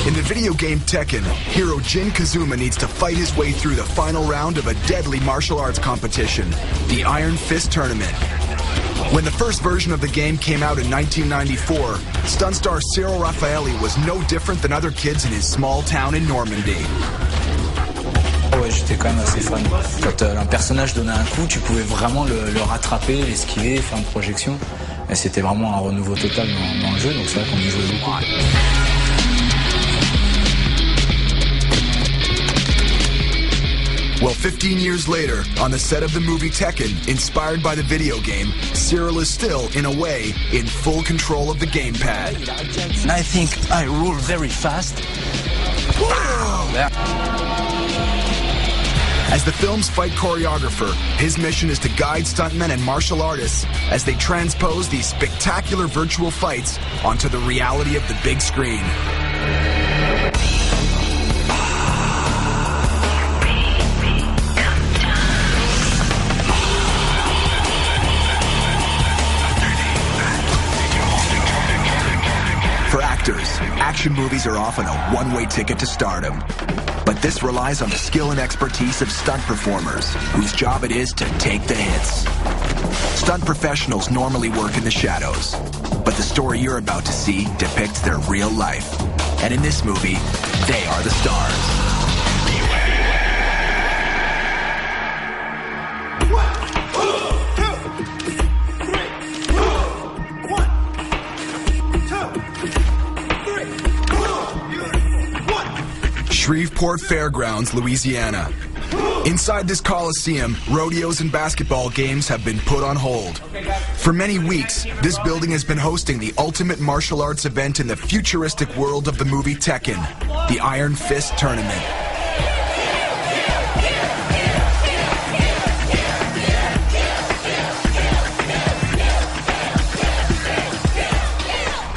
In the video game Tekken, hero Jin Kazuma needs to fight his way through the final round of a deadly martial arts competition, the Iron Fist Tournament. When the first version of the game came out in 1994, stunt star Cyril Raffaelli was no different than other kids in his small town in Normandy. Ouais, j'étais quand même assez fan. Quand un personnage donnait un coup, tu pouvais vraiment le rattraper, l'esquiver, faire une projection. Et c'était vraiment un renouveau total dans le jeu, donc c'est vrai qu'on y jouait beaucoup. Well, 15 years later, on the set of the movie Tekken, inspired by the video game, Cyril is still, in a way, in full control of the gamepad. I think I roll very fast. Wow. As the film's fight choreographer, his mission is to guide stuntmen and martial artists as they transpose these spectacular virtual fights onto the reality of the big screen. For actors, action movies are often a one-way ticket to stardom. But this relies on the skill and expertise of stunt performers, whose job it is to take the hits. Stunt professionals normally work in the shadows, but the story you're about to see depicts their real life. And in this movie, they are the stars. Shreveport Fairgrounds, Louisiana. Inside this coliseum, rodeos and basketball games have been put on hold. For many weeks, this building has been hosting the ultimate martial arts event in the futuristic world of the movie Tekken, the Iron Fist Tournament.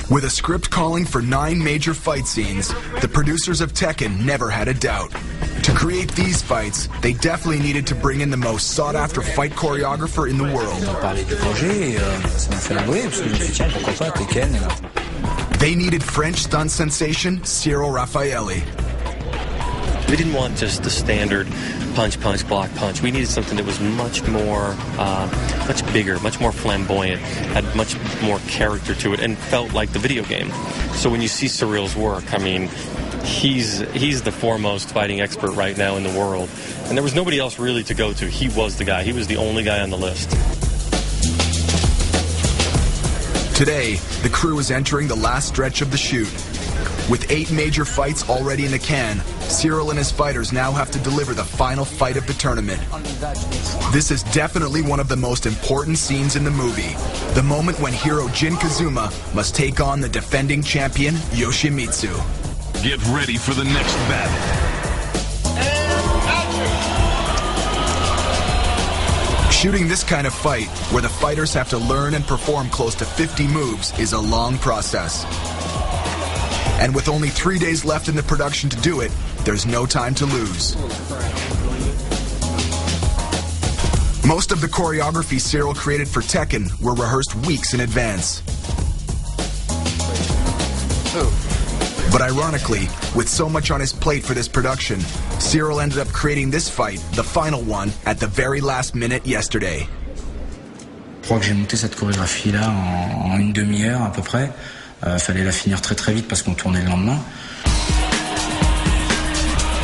With a script calling for 9 major fight scenes, the producers of Tekken never had a doubt. To create these fights, they definitely needed to bring in the most sought-after fight choreographer in the world. They needed French stunt sensation Cyril Raffaelli. We didn't want just the standard punch, punch, block, punch. We needed something that was much more, much bigger, much more flamboyant, had much more character to it, and felt like the video game. So when you see Cyril's work, I mean, he's the foremost fighting expert right now in the world. And there was nobody else really to go to. He was the guy. He was the only guy on the list. Today, the crew is entering the last stretch of the shoot. With 8 major fights already in the can, Cyril and his fighters now have to deliver the final fight of the tournament. This is definitely one of the most important scenes in the movie, the moment when hero Jin Kazuma must take on the defending champion Yoshimitsu. Get ready for the next battle. Shooting this kind of fight, where the fighters have to learn and perform close to 50 moves, is a long process. And with only 3 days left in the production to do it, there's no time to lose. Most of the choreography Cyril created for Tekken were rehearsed weeks in advance. But ironically, with so much on his plate for this production, Cyril ended up creating this fight, the final one, at the very last minute yesterday. Je crois que j'ai monté cette chorégraphie-là en une demi-heure à peu près. Fallait la finir très très vite parce qu'on tournait le lendemain.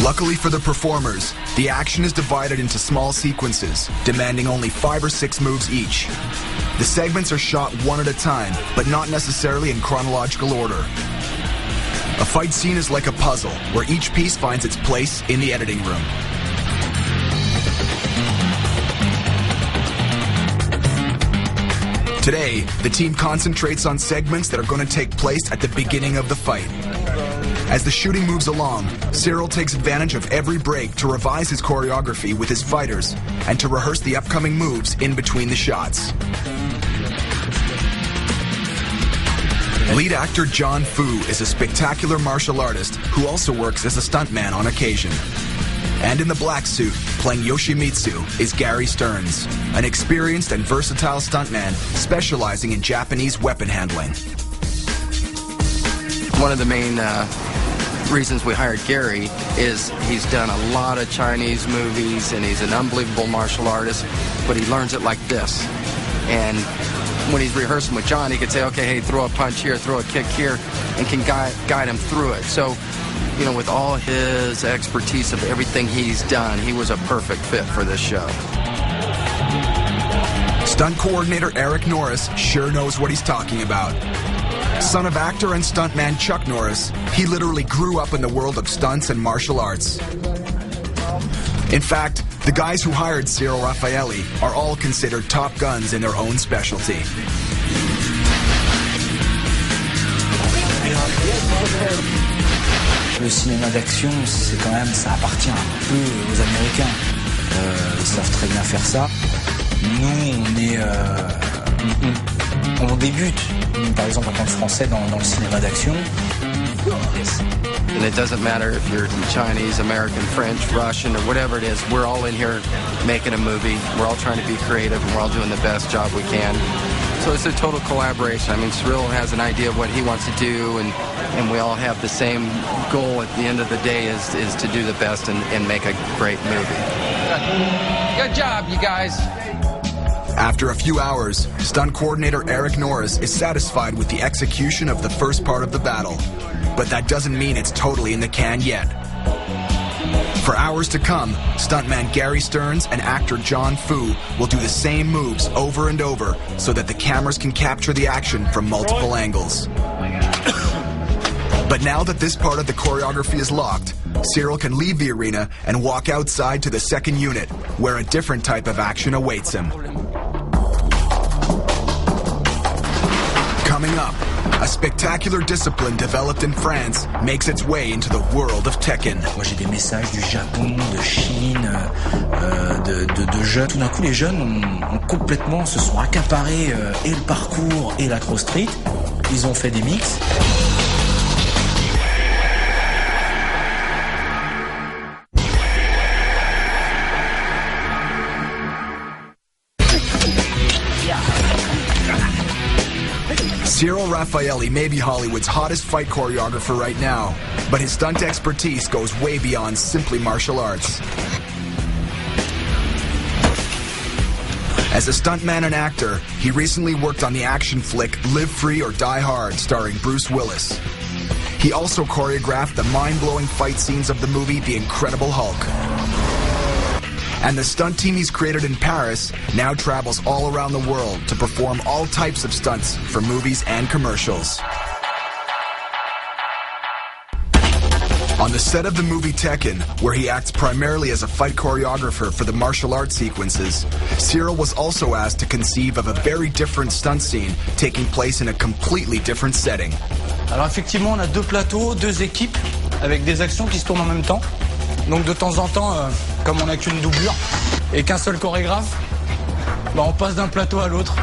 Luckily for the performers, the action is divided into small sequences, demanding only 5 or 6 moves each. The segments are shot one at a time, but not necessarily in chronological order. A fight scene is like a puzzle, where each piece finds its place in the editing room. Today, the team concentrates on segments that are going to take place at the beginning of the fight. As the shooting moves along, Cyril takes advantage of every break to revise his choreography with his fighters and to rehearse the upcoming moves in between the shots. Lead actor John Fu is a spectacular martial artist who also works as a stuntman on occasion. And in the black suit, playing Yoshimitsu, is Gary Stearns, an experienced and versatile stuntman specializing in Japanese weapon handling. One of the main reasons we hired Gary is he's done a lot of Chinese movies and he's an unbelievable martial artist, but he learns it like this. And when he's rehearsing with John, he could say, okay, hey, throw a punch here, throw a kick here, and can guide him through it. So, you know, with all his expertise of everything he's done, he was a perfect fit for this show. Stunt coordinator Eric Norris sure knows what he's talking about. Son of actor and stuntman Chuck Norris, he literally grew up in the world of stunts and martial arts. In fact, the guys who hired Cyril Raffaelli are all considered top guns in their own specialty. Le cinéma d'action, c'est quand même, ça appartient un peu aux Américains. Ils savent très bien faire ça. Nous, on débute, par exemple, en tant que Français, dans le cinéma d'action. And it doesn't matter if you're Chinese, American, French, Russian, or whatever it is. We're all in here making a movie. We're all trying to be creative, and we're all doing the best job we can. So it's a total collaboration. I mean, Cyril has an idea of what he wants to do, and we all have the same goal at the end of the day is to do the best and make a great movie. Good job, you guys. After a few hours, stunt coordinator Eric Norris is satisfied with the execution of the first part of the battle. But that doesn't mean it's totally in the can yet. For hours to come, stuntman Gary Stearns and actor John Fu will do the same moves over and over so that the cameras can capture the action from multiple angles. But now that this part of the choreography is locked, Cyril can leave the arena and walk outside to the second unit, where a different type of action awaits him. Coming up, a spectacular discipline developed in France makes its way into the world of Tekken. Moi j'ai des messages du Japon, de Chine, de jeunes. Tout d'un coup les jeunes ont complètement se sont accaparés et le parcours et l'acro street. Ils ont fait des mix. Cyril Raffaelli may be Hollywood's hottest fight choreographer right now, but his stunt expertise goes way beyond simply martial arts. As a stuntman and actor, he recently worked on the action flick Live Free or Die Hard, starring Bruce Willis. He also choreographed the mind-blowing fight scenes of the movie The Incredible Hulk. And the stunt team he's created in Paris now travels all around the world to perform all types of stunts for movies and commercials. On the set of the movie Tekken, where he acts primarily as a fight choreographer for the martial arts sequences, Cyril was also asked to conceive of a very different stunt scene taking place in a completely different setting. Alors effectivement, on a deux plateaux, deux équipes avec des actions qui se tournent en même temps. Donc de temps en temps, comme on n'a qu'une doublure et qu'un seul chorégraphe, on passe d'un plateau à l'autre.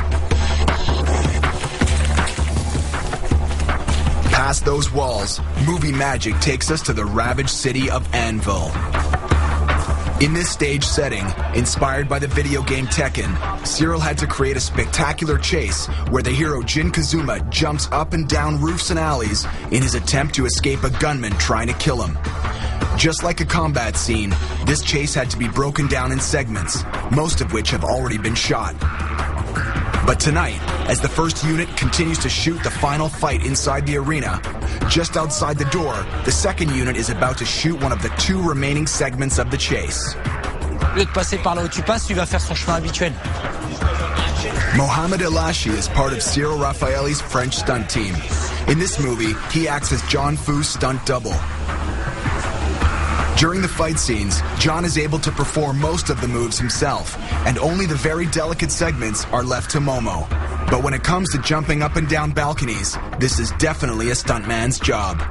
Past those walls, movie magic takes us to the ravaged city of Anvil. In this stage setting, inspired by the video game Tekken, Cyril had to create a spectacular chase where the hero Jin Kazuma jumps up and down roofs and alleys in his attempt to escape a gunman trying to kill him. Just like a combat scene, this chase had to be broken down in segments, most of which have already been shot. But tonight, as the first unit continues to shoot the final fight inside the arena, just outside the door, the second unit is about to shoot one of the two remaining segments of the chase. Au lieu de passer par là où tu passes, tu vas faire son chemin habituel. Mohamed Elashi is part of Cyril Raffaelli's French stunt team. In this movie, he acts as John Fu's stunt double. During the fight scenes, John is able to perform most of the moves himself, and only the very delicate segments are left to Momo. But when it comes to jumping up and down balconies, this is definitely a stuntman's job.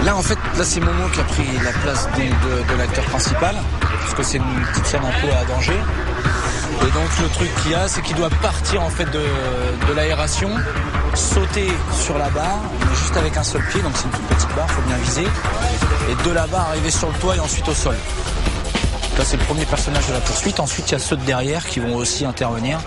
Là, en fait, là, c'est Momo qui a pris la place de l'acteur principal, parce que c'est une petite scène un peu à danger. Et donc, le truc qu'il y a, c'est qu'il doit partir, en fait, de l'aération, sauter sur la barre, mais juste avec un seul pied, donc c'est une toute petite barre, faut bien viser. Et de la barre, arriver sur le toit et ensuite au sol. Là, c'est le premier personnage de la poursuite. Ensuite, il y a ceux de derrière qui vont aussi intervenir.